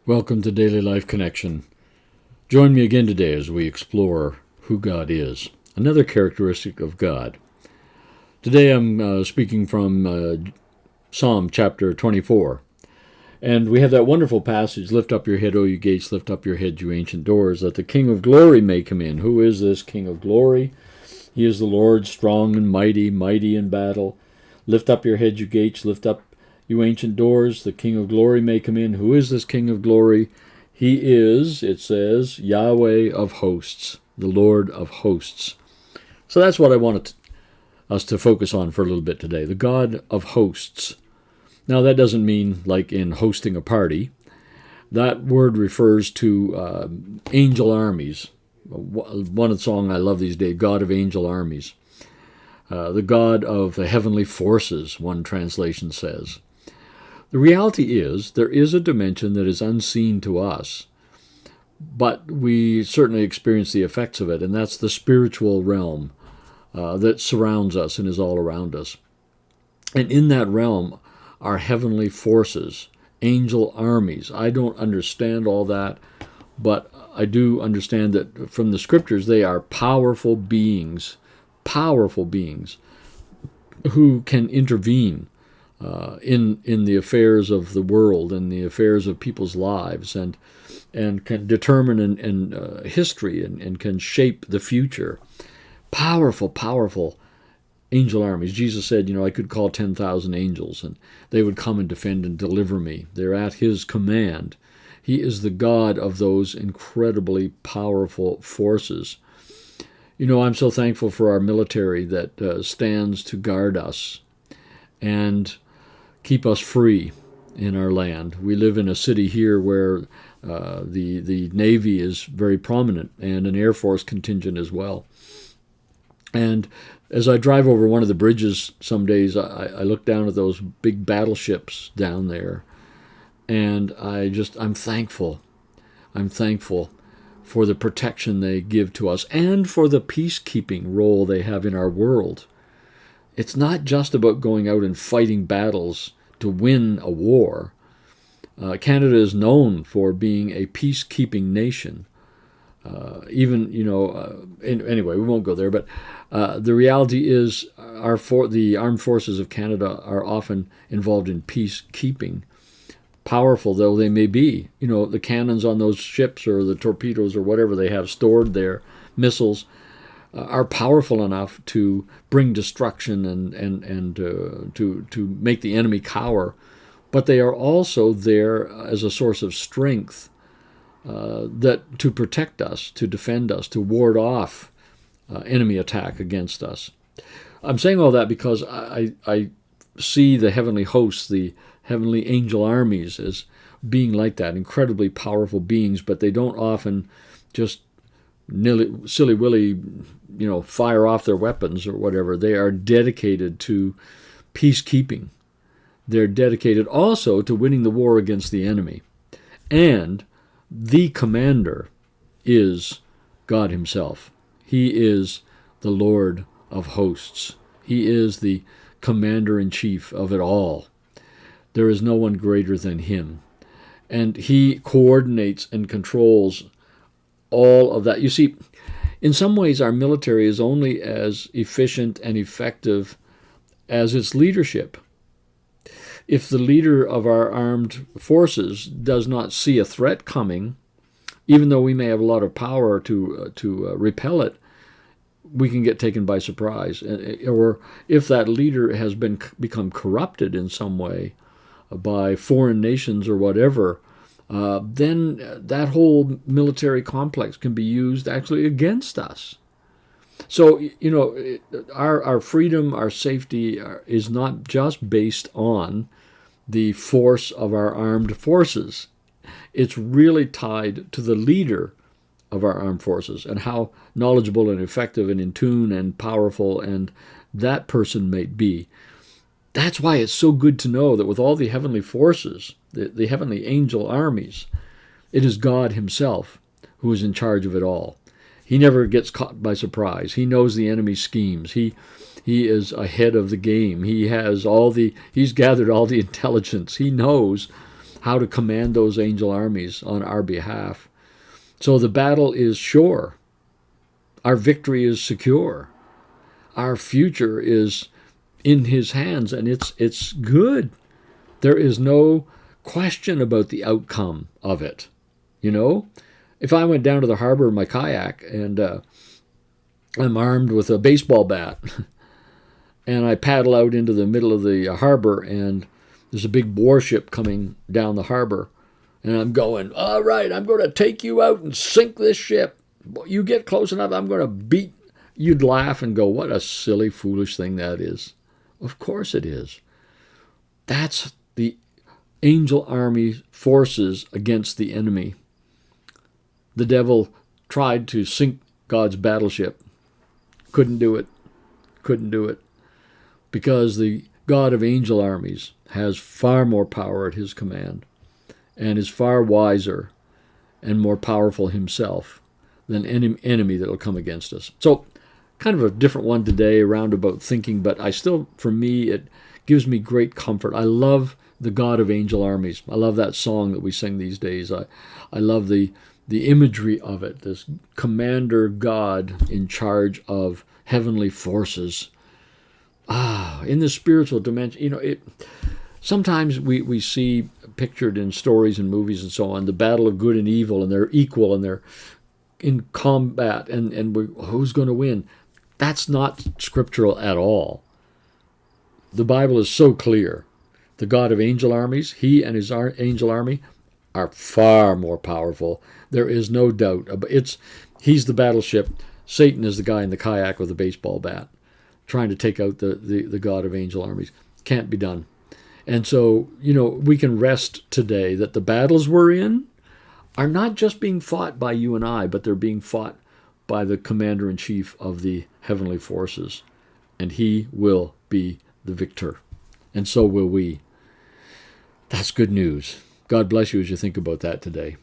Welcome to Daily Life Connection. Join me again today as we explore who God is, another characteristic of God. Today I'm speaking from Psalm chapter 24. And we have that wonderful passage, "Lift up your head, O you gates, lift up your head, you ancient doors, that the King of glory may come in." Who is this King of glory? He is the Lord, strong and mighty, mighty in battle. Lift up your head, you gates, lift up, you ancient doors, the King of glory may come in. Who is this King of glory? He is, it says, Yahweh of hosts, the Lord of hosts. So that's what I wanted us to focus on for a little bit today, the God of hosts. Now that doesn't mean like in hosting a party. That word refers to angel armies. One song I love these days, God of Angel Armies. The God of the heavenly forces, one translation says. The reality is, there is a dimension that is unseen to us, but we certainly experience the effects of it, and that's the spiritual realm that surrounds us and is all around us. And in that realm are heavenly forces, angel armies. I don't understand all that, but I do understand that from the scriptures they are powerful beings who can intervene in the affairs of the world and the affairs of people's lives, and can determine history and can shape the future. Powerful angel armies. Jesus said, I could call 10,000 angels and they would come and defend and deliver me. They're at his command. He is the God of those incredibly powerful forces. I'm so thankful for our military that stands to guard us and keep us free in our land. We live in a city here where the Navy is very prominent and an Air Force contingent as well. And as I drive over one of the bridges some days, I look down at those big battleships down there, and I'm thankful. I'm thankful for the protection they give to us and for the peacekeeping role they have in our world. It's not just about going out and fighting battles to win a war. Canada is known for being a peacekeeping nation. Anyway, we won't go there, but the reality is the armed forces of Canada are often involved in peacekeeping. Powerful though they may be, the cannons on those ships or the torpedoes or whatever they have stored there, missiles, are powerful enough to bring destruction and to make the enemy cower. But they are also there as a source of strength that to protect us, to defend us, to ward off enemy attack against us. I'm saying all that because I see the heavenly hosts, the heavenly angel armies, as being like that, incredibly powerful beings, but they don't often just silly-willy, fire off their weapons or whatever. They are dedicated to peacekeeping. They're dedicated also to winning the war against the enemy. And the commander is God himself. He is the Lord of hosts. He is the commander-in-chief of it all. There is no one greater than him. And he coordinates and controls all of that. You see, in some ways our military is only as efficient and effective as its leadership. If the leader of our armed forces does not see a threat coming, even though we may have a lot of power to repel it, we can get taken by surprise. Or if that leader has become corrupted in some way by foreign nations or whatever, then that whole military complex can be used actually against us. So, our freedom, our safety is not just based on the force of our armed forces. It's really tied to the leader of our armed forces and how knowledgeable and effective and in tune and powerful and that person may be. That's why it's so good to know that with all the heavenly forces, the heavenly angel armies, it is God himself who is in charge of it all. He never gets caught by surprise. He knows the enemy's schemes. He is ahead of the game. He's gathered all the intelligence. He knows how to command those angel armies on our behalf. So the battle is sure. Our victory is secure. Our future is in his hands, and it's good. There is no question about the outcome of it. You know, if I went down to the harbor in my kayak and I'm armed with a baseball bat and I paddle out into the middle of the harbor and there's a big warship coming down the harbor and I'm going, all right, I'm going to take you out and sink this ship. You get close enough, I'm going to beat. You'd laugh and go, what a silly, foolish thing that is. Of course it is. That's the angel army forces against the enemy. The devil tried to sink God's battleship. Couldn't do it. Couldn't do it. Because the God of Angel Armies has far more power at his command and is far wiser and more powerful himself than any enemy that will come against us. So, kind of a different one today, roundabout thinking, but I still, for me, it gives me great comfort. I love the God of Angel Armies. I love that song that we sing these days. I love the imagery of it, this commander God in charge of heavenly forces. In the spiritual dimension, you know, sometimes we see pictured in stories and movies and so on, the battle of good and evil, and they're equal and they're in combat, and who's going to win? That's not scriptural at all. The Bible is so clear. The God of angel armies, he and his angel army, are far more powerful. There is no doubt. He's the battleship. Satan is the guy in the kayak with a baseball bat, trying to take out the God of angel armies. Can't be done. And so, you know, we can rest today that the battles we're in are not just being fought by you and I, but they're being fought by the commander-in-chief of the heavenly forces. And he will be the victor. And so will we. That's good news. God bless you as you think about that today.